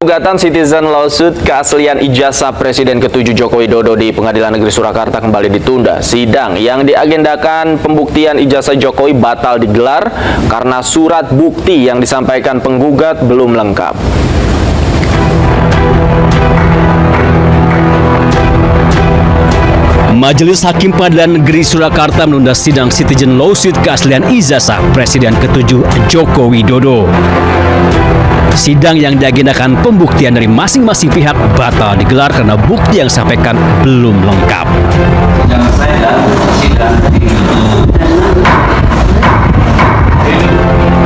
Gugatan citizen lawsuit keaslian ijazah Presiden ke-7 Joko Widodo di Pengadilan Negeri Surakarta kembali ditunda. Sidang yang diagendakan pembuktian ijazah Jokowi batal digelar karena surat bukti yang disampaikan penggugat belum lengkap. Majelis Hakim Pengadilan Negeri Surakarta menunda sidang citizen lawsuit keaslian ijazah Presiden ke-7 Joko Widodo. Sidang yang diagendakan pembuktian dari masing-masing pihak batal digelar karena bukti yang disampaikan belum lengkap.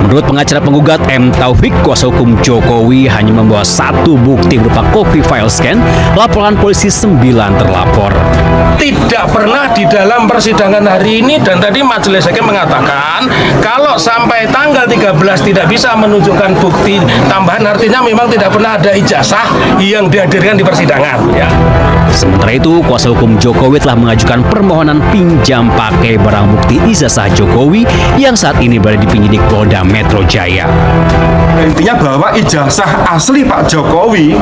Menurut pengacara penggugat M. Taufik, kuasa hukum Jokowi hanya membawa satu bukti berupa copy file scan laporan polisi 9 terlapor. Tidak pernah di dalam persidangan hari ini, dan tadi majelis hakim mengatakan kalau sampai tanggal 13 tidak bisa menunjukkan bukti tambahan, artinya memang tidak pernah ada ijazah yang dihadirkan di persidangan. Ya. Sementara itu, kuasa hukum Jokowi telah mengajukan permohonan pinjam pakai barang bukti ijazah Jokowi yang saat ini berada di penyidik Polda Metro Jaya. Intinya bahwa ijazah asli Pak Jokowi,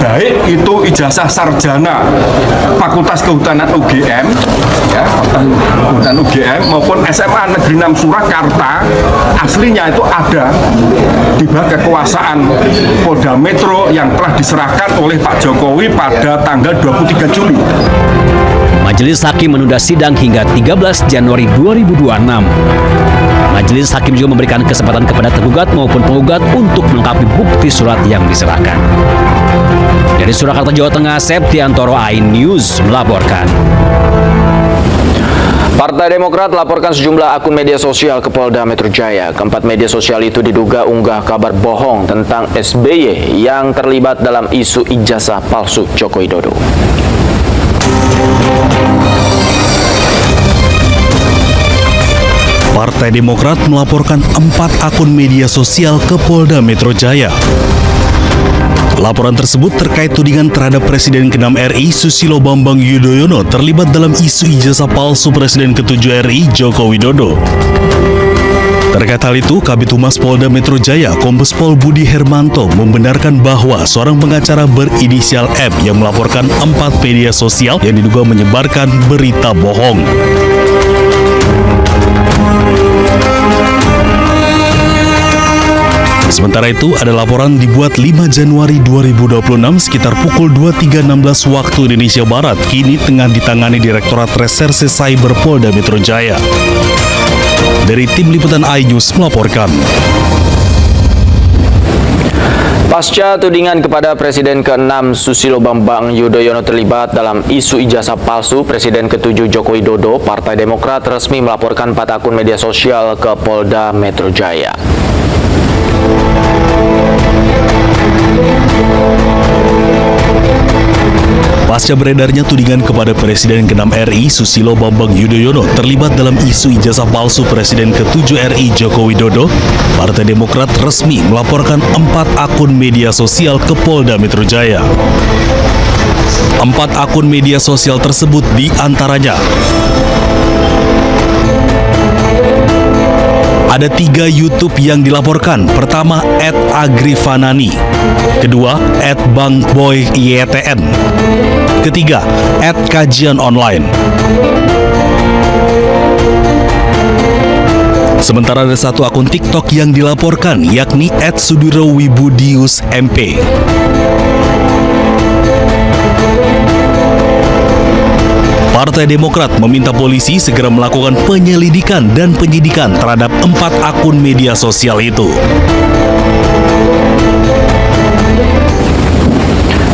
baik itu ijazah sarjana Fakultas Kehutanan UGM, ya, Kehutanan UGM maupun SMA Negeri 6 Surakarta, aslinya itu ada di bawah kekuasaan Polda Metro yang telah diserahkan oleh Pak Jokowi pada tanggal 23 Juli. Majelis Hakim menunda sidang hingga 13 Januari 2026. Majelis Hakim juga memberikan kesempatan kepada tergugat maupun penggugat untuk melengkapi bukti surat yang diserahkan. Dari Surakarta, Jawa Tengah, Septiantoro, iNews melaporkan. Partai Demokrat laporkan sejumlah akun media sosial ke Polda Metro Jaya. Keempat media sosial itu diduga unggah kabar bohong tentang SBY yang terlibat dalam isu ijazah palsu Joko Widodo. Partai Demokrat melaporkan 4 akun media sosial ke Polda Metro Jaya. Laporan tersebut terkait tudingan terhadap Presiden ke-6 RI Susilo Bambang Yudhoyono terlibat dalam isu ijazah palsu Presiden ke-7 RI Joko Widodo. Terkait hal itu, Kabid Humas Polda Metro Jaya, Kombes Pol Budi Hermanto, membenarkan bahwa seorang pengacara berinisial M yang melaporkan 4 media sosial yang diduga menyebarkan berita bohong. Sementara itu, ada laporan dibuat 5 Januari 2026 sekitar pukul 23.16 waktu Indonesia Barat, kini tengah ditangani Direktorat Reserse Cyber Polda Metro Jaya. Dari tim liputan iNews melaporkan. Pasca tudingan kepada Presiden ke-6 Susilo Bambang Yudhoyono terlibat dalam isu ijazah palsu Presiden ke-7 Joko Widodo, Partai Demokrat resmi melaporkan 4 akun media sosial ke Polda Metro Jaya. Pasca beredarnya tudingan kepada Presiden ke-6 RI Susilo Bambang Yudhoyono terlibat dalam isu ijazah palsu Presiden ke-7 RI Joko Widodo, Partai Demokrat resmi melaporkan 4 akun media sosial ke Polda Metro Jaya. 4 akun media sosial tersebut diantaranya: ada 3 YouTube yang dilaporkan. Pertama, @agrifanani. Kedua, @bangboyytn. Ketiga, @kajian_online. Sementara ada 1 akun TikTok yang dilaporkan, yakni @sudirowibudiusmp. Partai Demokrat meminta polisi segera melakukan penyelidikan dan penyidikan terhadap 4 akun media sosial itu.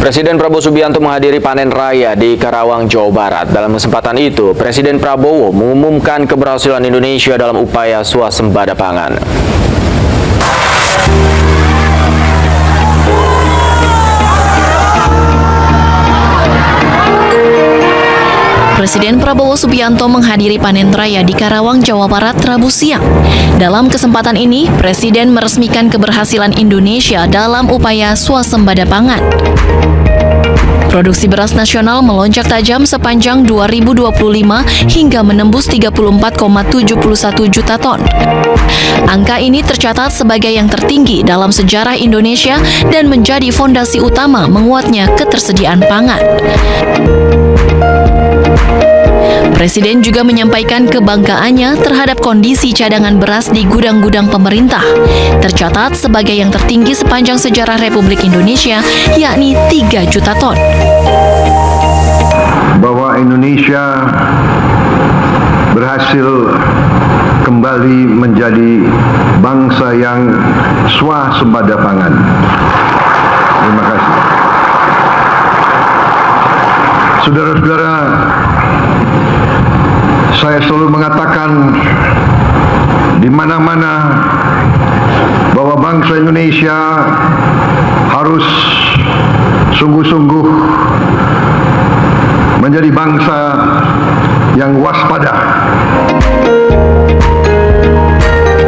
Presiden Prabowo Subianto menghadiri panen raya di Karawang, Jawa Barat. Dalam kesempatan itu, Presiden Prabowo mengumumkan keberhasilan Indonesia dalam upaya swasembada pangan. Presiden Prabowo Subianto menghadiri panen raya di Karawang, Jawa Barat, Rabu siang. Dalam kesempatan ini, Presiden meresmikan keberhasilan Indonesia dalam upaya swasembada pangan. Produksi beras nasional melonjak tajam sepanjang 2025 hingga menembus 34,71 juta ton. Angka ini tercatat sebagai yang tertinggi dalam sejarah Indonesia dan menjadi fondasi utama menguatnya ketersediaan pangan. Presiden juga menyampaikan kebanggaannya terhadap kondisi cadangan beras di gudang-gudang pemerintah, tercatat sebagai yang tertinggi sepanjang sejarah Republik Indonesia, yakni 3 juta ton. Bahwa Indonesia berhasil kembali menjadi bangsa yang swasembada pangan. Terima kasih. Saudara-saudara, saya selalu mengatakan di mana-mana bahwa bangsa Indonesia harus sungguh-sungguh menjadi bangsa yang waspada.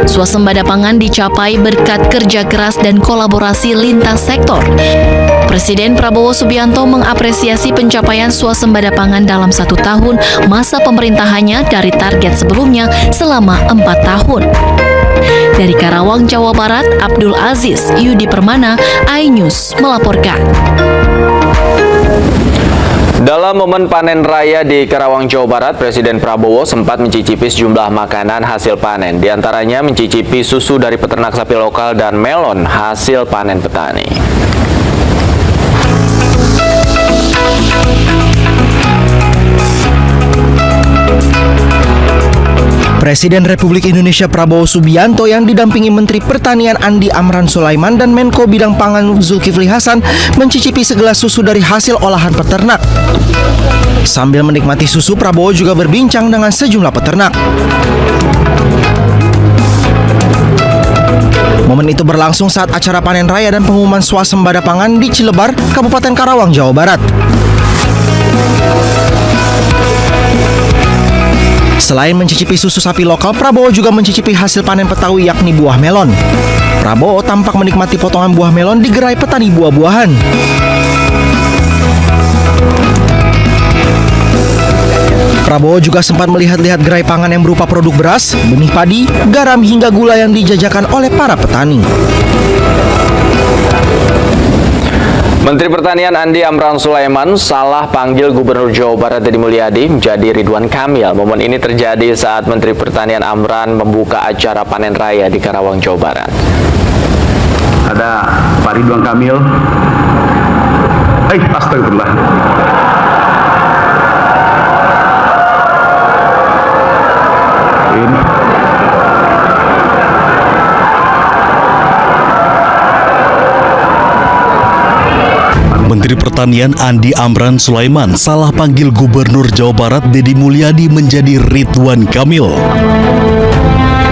Swasembada pangan dicapai berkat kerja keras dan kolaborasi lintas sektor. Presiden Prabowo Subianto mengapresiasi pencapaian swasembada pangan dalam 1 tahun masa pemerintahannya dari target sebelumnya selama 4 tahun. Dari Karawang, Jawa Barat, Abdul Aziz Yudi Permana, iNews melaporkan. Dalam momen panen raya di Karawang, Jawa Barat, Presiden Prabowo sempat mencicipi sejumlah makanan hasil panen. Di antaranya mencicipi susu dari peternak sapi lokal dan melon hasil panen petani. Presiden Republik Indonesia Prabowo Subianto yang didampingi Menteri Pertanian Andi Amran Sulaiman dan Menko Bidang Pangan Zulkifli Hasan mencicipi segelas susu dari hasil olahan peternak. Sambil menikmati susu, Prabowo juga berbincang dengan sejumlah peternak. Momen itu berlangsung saat acara panen raya dan pengumuman swasembada pangan di Cilebar, Kabupaten Karawang, Jawa Barat. Selain mencicipi susu sapi lokal, Prabowo juga mencicipi hasil panen Betawi yakni buah melon. Prabowo tampak menikmati potongan buah melon di gerai petani buah-buahan. Prabowo juga sempat melihat-lihat gerai pangan yang berupa produk beras, benih padi, garam hingga gula yang dijajakan oleh para petani. Menteri Pertanian Andi Amran Sulaiman salah panggil Gubernur Jawa Barat Deddy Mulyadi menjadi Ridwan Kamil. Momen ini terjadi saat Menteri Pertanian Amran membuka acara panen raya di Karawang, Jawa Barat. Ada Pak Ridwan Kamil. Astagfirullah. Ini Menteri Pertanian Andi Amran Sulaiman salah panggil Gubernur Jawa Barat Deddy Mulyadi menjadi Ridwan Kamil.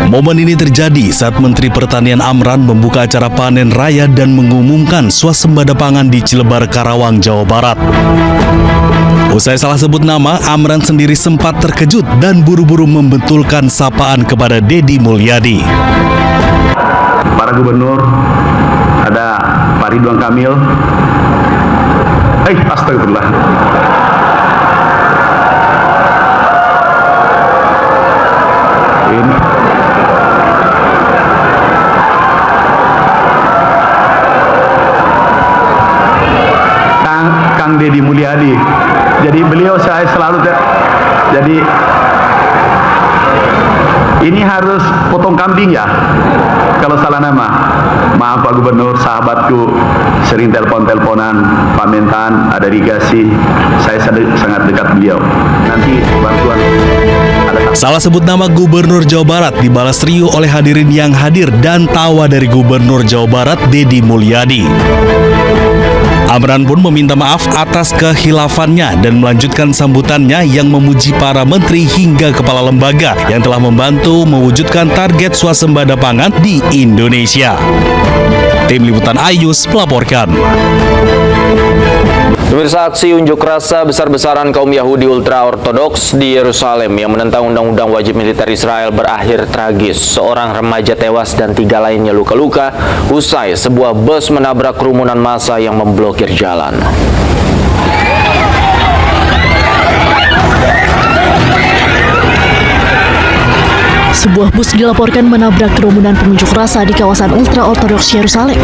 Momen ini terjadi saat Menteri Pertanian Amran membuka acara panen raya dan mengumumkan swasembada pangan di Cilebar, Karawang, Jawa Barat. Usai salah sebut nama, Amran sendiri sempat terkejut dan buru-buru membetulkan sapaan kepada Deddy Mulyadi. para gubernur, ada Pak Ridwan Kamil. Astagfirullah. Ini Kang Deddy Mulyadi. Jadi beliau saya selalu jadi ini harus potong kambing ya kalau salah nama. Maaf Pak Gubernur, sahabatku sering telepon-teleponan, Pak Mentan, ada irigasi, saya sangat dekat beliau. Nanti bantuan ada. Salah sebut nama Gubernur Jawa Barat dibalas riuh oleh hadirin yang hadir dan tawa dari Gubernur Jawa Barat Deddy Mulyadi. Amran pun meminta maaf atas kehilafannya dan melanjutkan sambutannya yang memuji para menteri hingga kepala lembaga yang telah membantu mewujudkan target swasembada pangan di Indonesia. Tim Liputan iNews melaporkan. Pemirsa, aksi unjuk rasa besar-besaran kaum Yahudi ultra-ortodoks di Yerusalem yang menentang undang-undang wajib militer Israel berakhir tragis. Seorang remaja tewas dan 3 lainnya luka-luka usai sebuah bus menabrak kerumunan massa yang memblokir jalan. Sebuah bus dilaporkan menabrak kerumunan pengunjuk rasa di kawasan ultra-ortodoks Yerusalem.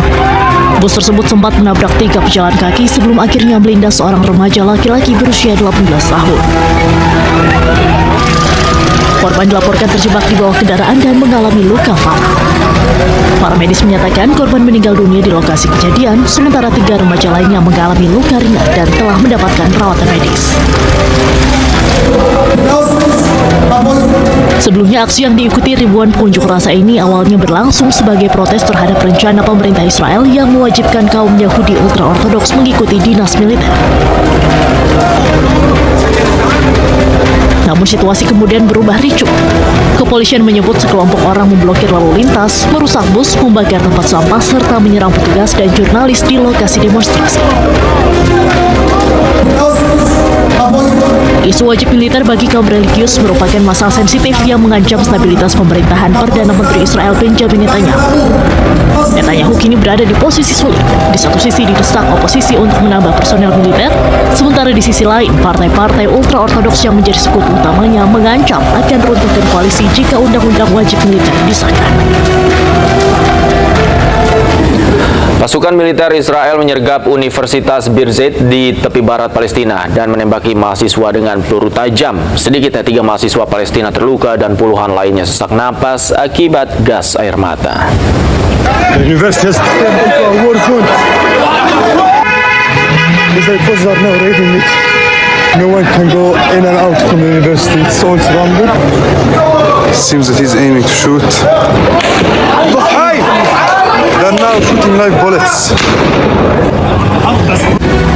Bus tersebut sempat menabrak 3 pejalan kaki sebelum akhirnya melindas seorang remaja laki-laki berusia 18 tahun. Korban dilaporkan terjebak di bawah kendaraan dan mengalami luka parah. Para medis menyatakan korban meninggal dunia di lokasi kejadian, sementara 3 remaja lainnya mengalami luka ringan dan telah mendapatkan perawatan medis. Sebelumnya, aksi yang diikuti ribuan pengunjuk rasa ini awalnya berlangsung sebagai protes terhadap rencana pemerintah Israel yang mewajibkan kaum Yahudi ultra-ortodoks mengikuti dinas militer. Namun situasi kemudian berubah ricuh. Kepolisian menyebut sekelompok orang memblokir lalu lintas, merusak bus, membakar tempat sampah, serta menyerang petugas dan jurnalis di lokasi demonstrasi. Isu wajib militer bagi kaum religius merupakan masalah sensitif yang mengancam stabilitas pemerintahan Perdana Menteri Israel Benjamin Netanyahu. Netanyahu kini berada di posisi sulit. Di satu sisi didesak oposisi untuk menambah personel militer, sementara di sisi lain partai-partai ultra-ortodoks yang menjadi sekutu utamanya mengancam akan runtuhkan koalisi jika undang-undang wajib militer disahkan. Pasukan militer Israel menyergap Universitas Birzeit di tepi barat Palestina dan menembaki mahasiswa dengan peluru tajam. Sedikitnya 3 mahasiswa Palestina terluka dan puluhan lainnya sesak napas akibat gas air mata. The university has turned into a war zone. Israeli forces are now raiding it. No one can go in and out from the university. It's all surrounded. Seems that he's aiming to shoot. They're now shooting live bullets.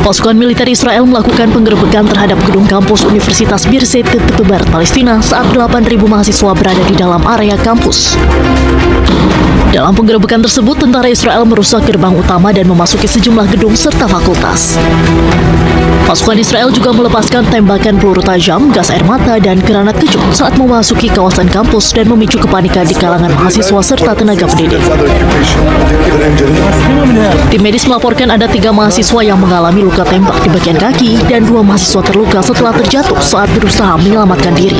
Pasukan militer Israel melakukan penggerebekan terhadap gedung kampus Universitas Birzeit di tepi barat Palestina saat 8.000 mahasiswa berada di dalam area kampus. Dalam penggerebekan tersebut, tentara Israel merusak gerbang utama dan memasuki sejumlah gedung serta fakultas. Pasukan Israel juga melepaskan tembakan peluru tajam, gas air mata, dan granat kejut saat memasuki kawasan kampus dan memicu kepanikan di kalangan mahasiswa serta tenaga pendidik. Tim medis melaporkan ada 3 mahasiswa yang mengalami luka tembak di bagian kaki dan 2 mahasiswa terluka setelah terjatuh saat berusaha menyelamatkan diri.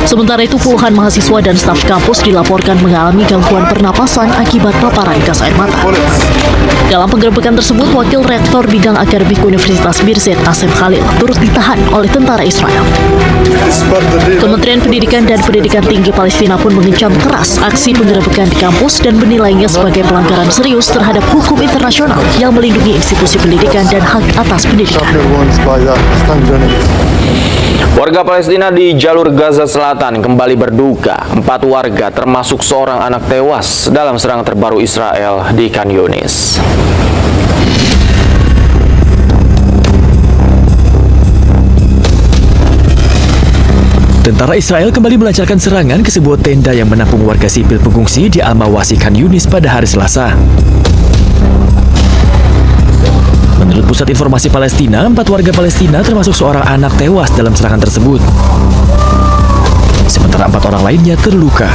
Sementara itu, puluhan mahasiswa dan staf kampus dilaporkan mengalami gangguan pernapasan akibat paparan gas air mata. Dalam penggerebekan tersebut, Wakil Rektor Bidang Akademik Universitas Birzeit, Asef Khalil, turut ditahan oleh tentara Israel. Kementerian Pendidikan dan Pendidikan Tinggi Palestina pun mengecam keras aksi penggerebekan di kampus dan menilainya sebagai pelanggaran serius terhadap hukum internasional yang melindungi institusi pendidikan dan hak atas pendidikan. Warga Palestina di jalur Gaza Selatan kembali berduka. 4 warga termasuk seorang anak tewas dalam serangan terbaru Israel di Khan Yunis. Tentara Israel kembali melancarkan serangan ke sebuah tenda yang menampung warga sipil pengungsi di Al-Mawasi Khan Yunis pada hari Selasa. Menurut Pusat Informasi Palestina, 4 warga Palestina termasuk seorang anak tewas dalam serangan tersebut. Sementara 4 orang lainnya terluka.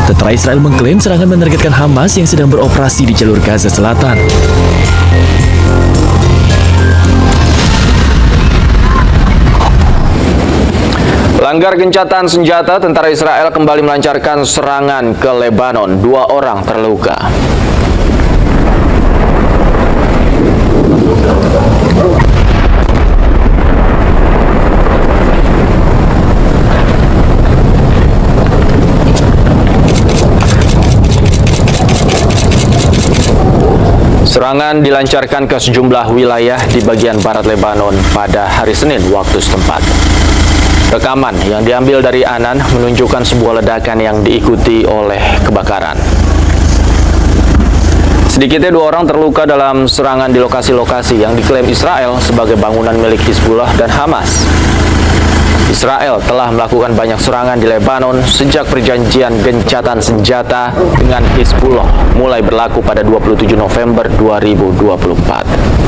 Tentara Israel mengklaim serangan menargetkan Hamas yang sedang beroperasi di jalur Gaza Selatan. Langgar gencatan senjata, tentara Israel kembali melancarkan serangan ke Lebanon. 2 orang terluka. Serangan dilancarkan ke sejumlah wilayah di bagian barat Lebanon pada hari Senin waktu setempat. Rekaman yang diambil dari Anan menunjukkan sebuah ledakan yang diikuti oleh kebakaran. Sedikitnya 2 orang terluka dalam serangan di lokasi-lokasi yang diklaim Israel sebagai bangunan milik Hizbullah dan Hamas. Israel telah melakukan banyak serangan di Lebanon sejak perjanjian gencatan senjata dengan Hizbullah mulai berlaku pada 27 November 2024.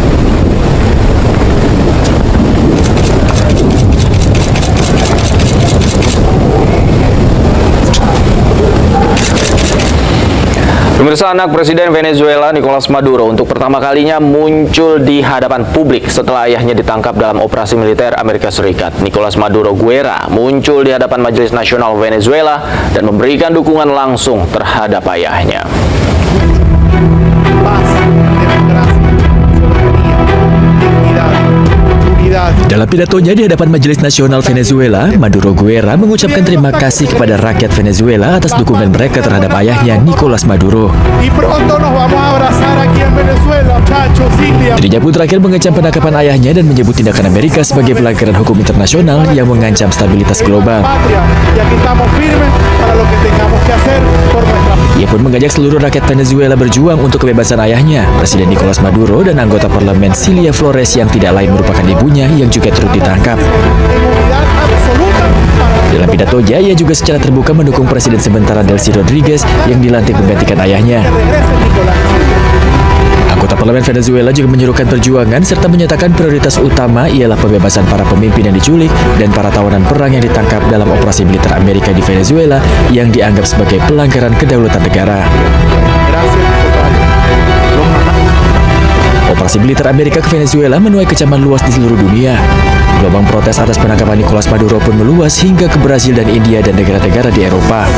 Pemirsa, anak Presiden Venezuela Nicolas Maduro untuk pertama kalinya muncul di hadapan publik setelah ayahnya ditangkap dalam operasi militer Amerika Serikat. Nicolas Maduro Guerra muncul di hadapan Majelis Nasional Venezuela dan memberikan dukungan langsung terhadap ayahnya. Dalam pidatonya di hadapan Majelis Nasional Venezuela, Maduro Guerra mengucapkan terima kasih kepada rakyat Venezuela atas dukungan mereka terhadap ayahnya Nicolas Maduro. Dirinya pun terakhir mengecam penangkapan ayahnya dan menyebut tindakan Amerika sebagai pelanggaran hukum internasional yang mengancam stabilitas global. Ia pun mengajak seluruh rakyat Venezuela berjuang untuk kebebasan ayahnya, Presiden Nicolas Maduro, dan anggota parlemen Cilia Flores yang tidak lain merupakan ibunya yang juga turut ditangkap. Dalam pidatonya, ia juga secara terbuka mendukung Presiden sementara Delcy Rodriguez yang dilantik menggantikan ayahnya. Anggota parlemen Venezuela juga menyerukan perjuangan serta menyatakan prioritas utama ialah pembebasan para pemimpin yang diculik dan para tawanan perang yang ditangkap dalam operasi militer Amerika di Venezuela yang dianggap sebagai pelanggaran kedaulatan negara. Operasi militer Amerika ke Venezuela menuai kecaman luas di seluruh dunia. Gelombang protes atas penangkapan Nicolas Maduro pun meluas hingga ke Brasil dan India dan negara-negara di Eropa.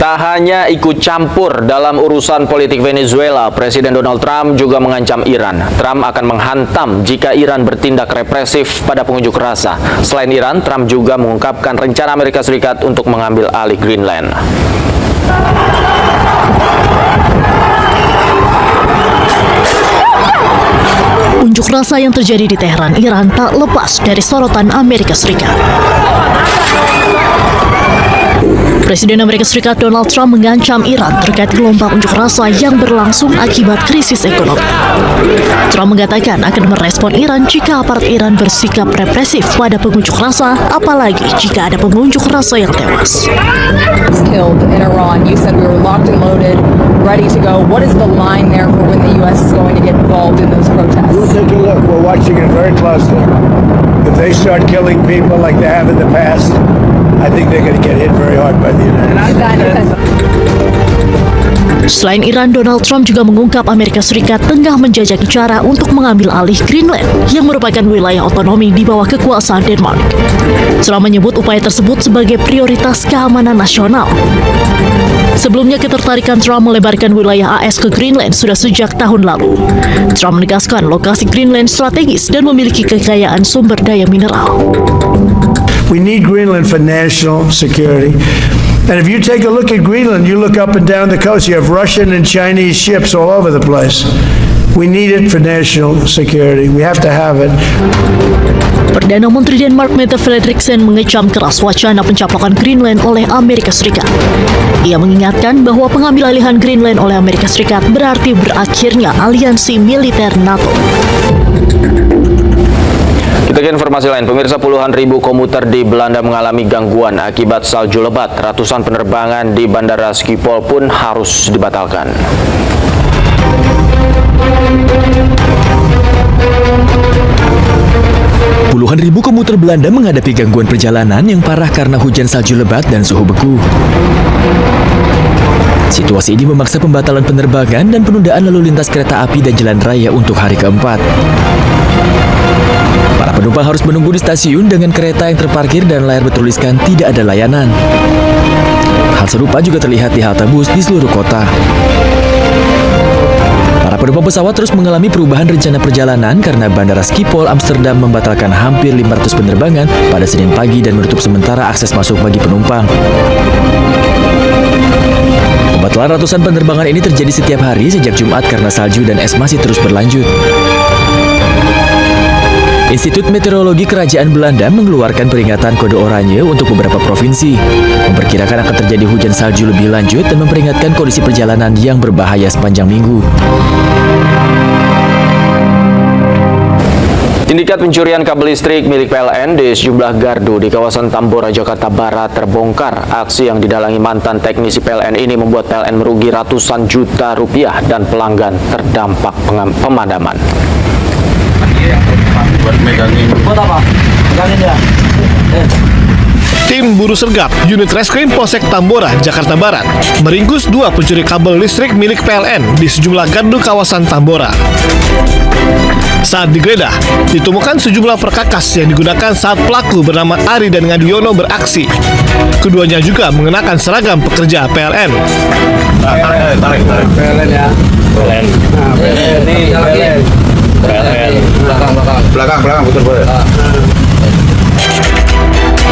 Tak hanya ikut campur dalam urusan politik Venezuela, Presiden Donald Trump juga mengancam Iran. Trump akan menghantam jika Iran bertindak represif pada pengunjuk rasa. Selain Iran, Trump juga mengungkapkan rencana Amerika Serikat untuk mengambil alih Greenland. Unjuk rasa yang terjadi di Teheran, Iran tak lepas dari sorotan Amerika Serikat. Presiden Amerika Serikat Donald Trump mengancam Iran terkait gelombang unjuk rasa yang berlangsung akibat krisis ekonomi. Trump mengatakan akan merespon Iran jika aparat Iran bersikap represif pada pengunjuk rasa, apalagi jika ada pengunjuk rasa yang tewas. Killed in Iran. You said we were locked and loaded, ready to go. What is the line there for when the U.S. is going to get involved in those protests? We'll take a look. We're watching it very closely. If they start killing people like they have in the past, I think they're going to get hit very hard by the United States. Selain Iran, Donald Trump juga mengungkap Amerika Serikat tengah menjajaki cara untuk mengambil alih Greenland yang merupakan wilayah otonomi di bawah kekuasaan Denmark. Trump menyebut upaya tersebut sebagai prioritas keamanan nasional. Sebelumnya, ketertarikan Trump melebarkan wilayah AS ke Greenland sudah sejak tahun lalu. Trump menegaskan lokasi Greenland strategis dan memiliki kekayaan sumber daya mineral. We need Greenland for national security. And if you take a look at Greenland, you look up and down the coast, you have Russian and Chinese ships all over the place. We need it for national security. We have to have it. Perdana Menteri Denmark Mette Frederiksen mengecam keras wacana pencaplakan Greenland oleh Amerika Serikat. Ia mengingatkan bahwa pengambil alihan Greenland oleh Amerika Serikat berarti berakhirnya aliansi militer NATO. Kita ke informasi lain, pemirsa, puluhan ribu komuter di Belanda mengalami gangguan akibat salju lebat. Ratusan penerbangan di Bandara Schiphol pun harus dibatalkan. Puluhan ribu komuter Belanda menghadapi gangguan perjalanan yang parah karena hujan salju lebat dan suhu beku. Situasi ini memaksa pembatalan penerbangan dan penundaan lalu lintas kereta api dan jalan raya untuk hari keempat. Para penumpang harus menunggu di stasiun dengan kereta yang terparkir dan layar bertuliskan tidak ada layanan. Hal serupa juga terlihat di halte bus di seluruh kota. Para penumpang pesawat terus mengalami perubahan rencana perjalanan karena Bandara Schiphol Amsterdam membatalkan hampir 500 penerbangan pada Senin pagi dan menutup sementara akses masuk bagi penumpang. Pembatalan ratusan penerbangan ini terjadi setiap hari sejak Jumat karena salju dan es masih terus berlanjut. Institut Meteorologi Kerajaan Belanda mengeluarkan peringatan kode oranye untuk beberapa provinsi, memperkirakan akan terjadi hujan salju lebih lanjut dan memperingatkan kondisi perjalanan yang berbahaya sepanjang minggu. Sindikat pencurian kabel listrik milik PLN di sejumlah gardu di kawasan Tambora, Jakarta Barat terbongkar. Aksi yang didalangi mantan teknisi PLN ini membuat PLN merugi ratusan juta rupiah dan pelanggan terdampak pemadaman. Tim Buru Sergap Unit Reskrim Polsek Tambora, Jakarta Barat meringkus 2 pencuri kabel listrik milik PLN di sejumlah gardu kawasan Tambora. Saat digeledah, ditemukan sejumlah perkakas yang digunakan saat pelaku bernama Ari dan Ngadiono beraksi. Keduanya juga mengenakan seragam pekerja PLN. Tarik. PLN ya. PLN. Nah, PLN. Ini PLN. Belakang, betul.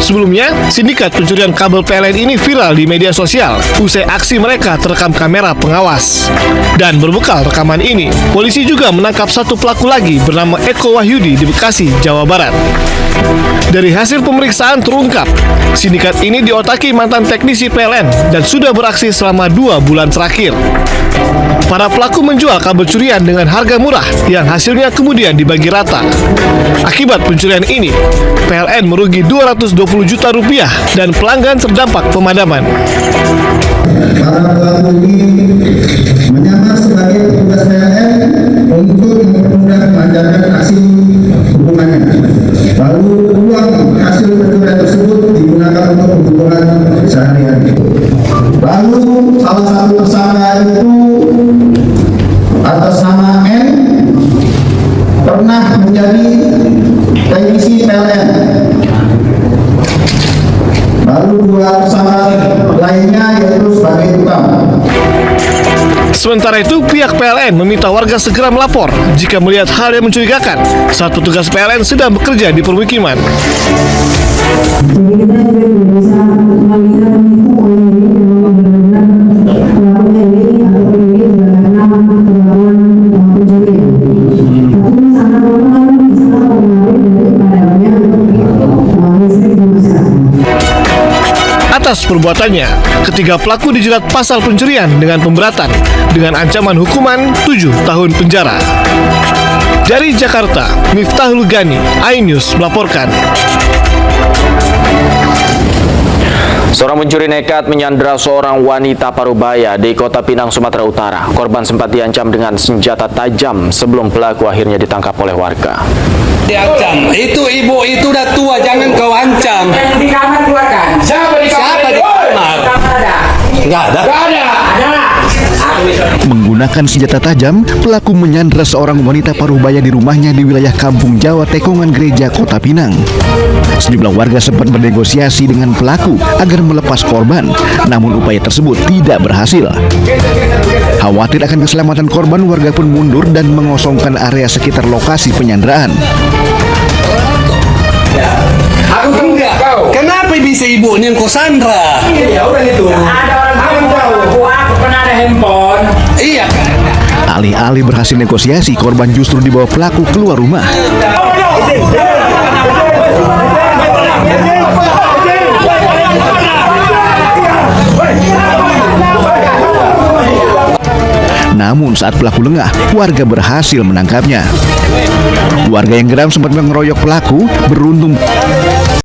Sebelumnya, sindikat pencurian kabel PLN ini viral di media sosial usai aksi mereka terekam kamera pengawas. Dan berbekal rekaman ini, polisi juga menangkap satu pelaku lagi bernama Eko Wahyudi di Bekasi, Jawa Barat. Dari hasil pemeriksaan terungkap, sindikat ini diotaki mantan teknisi PLN dan sudah beraksi selama 2 bulan terakhir. Para pelaku menjual kabel curian dengan harga murah yang hasilnya kemudian dibagi rata. Akibat pencurian ini, PLN merugi 220 juta rupiah dan pelanggan terdampak pemadaman. Para pelaku ini menyamar sebagai petugas PLN untuk mempermudah melancarkan aksi hubungannya. Lalu uang hasil pencurian tersebut digunakan untuk kebutuhan sehari-hari. Lalu salah satu tersangka itu atas nama N pernah menjadi teknisi PLN. Lalu 2 tersangka lainnya yaitu sebagai tukang. Sementara itu, pihak PLN meminta warga segera melapor jika melihat hal yang mencurigakan saat petugas PLN sedang bekerja di permukiman. Jadi kita juga bisa melihat pelakunya ini atau ini juga karena perlakuan pencurian. Tapi sangat normal bisa mempengaruhi dari padamnya listrik di masyarakat. Atas perbuatannya, ketiga pelaku dijerat pasal pencurian dengan pemberatan dengan ancaman hukuman 7 tahun penjara. Dari Jakarta, Miftahul Gani, iNews melaporkan. Seorang pencuri nekat menyandra seorang wanita parubaya di Kota Pinang, Sumatera Utara. Korban sempat diancam dengan senjata tajam sebelum pelaku akhirnya ditangkap oleh warga. Diancam, itu ibu itu udah tua, jangan kau ancam. Yang di kamar juga kan? Siapa di kamar? Nggak ada. Menggunakan senjata tajam, pelaku menyandra seorang wanita parubaya di rumahnya di wilayah Kampung Jawa Tekongan Gereja, Kota Pinang. Sejumlah warga sempat bernegosiasi dengan pelaku agar melepas korban, namun upaya tersebut tidak berhasil. Khawatir akan keselamatan korban, warga pun mundur dan mengosongkan area sekitar lokasi penyanderaan. Aku enggak. Kenapa bisa ibu ini yang kau sandra? Iya, udah gitu. Ada orang tahu. Aku pernah ada handphone. Iya. Alih-alih berhasil negosiasi, korban justru dibawa pelaku keluar rumah. Namun saat pelaku lengah, warga berhasil menangkapnya. Warga yang geram sempat mengeroyok pelaku, beruntung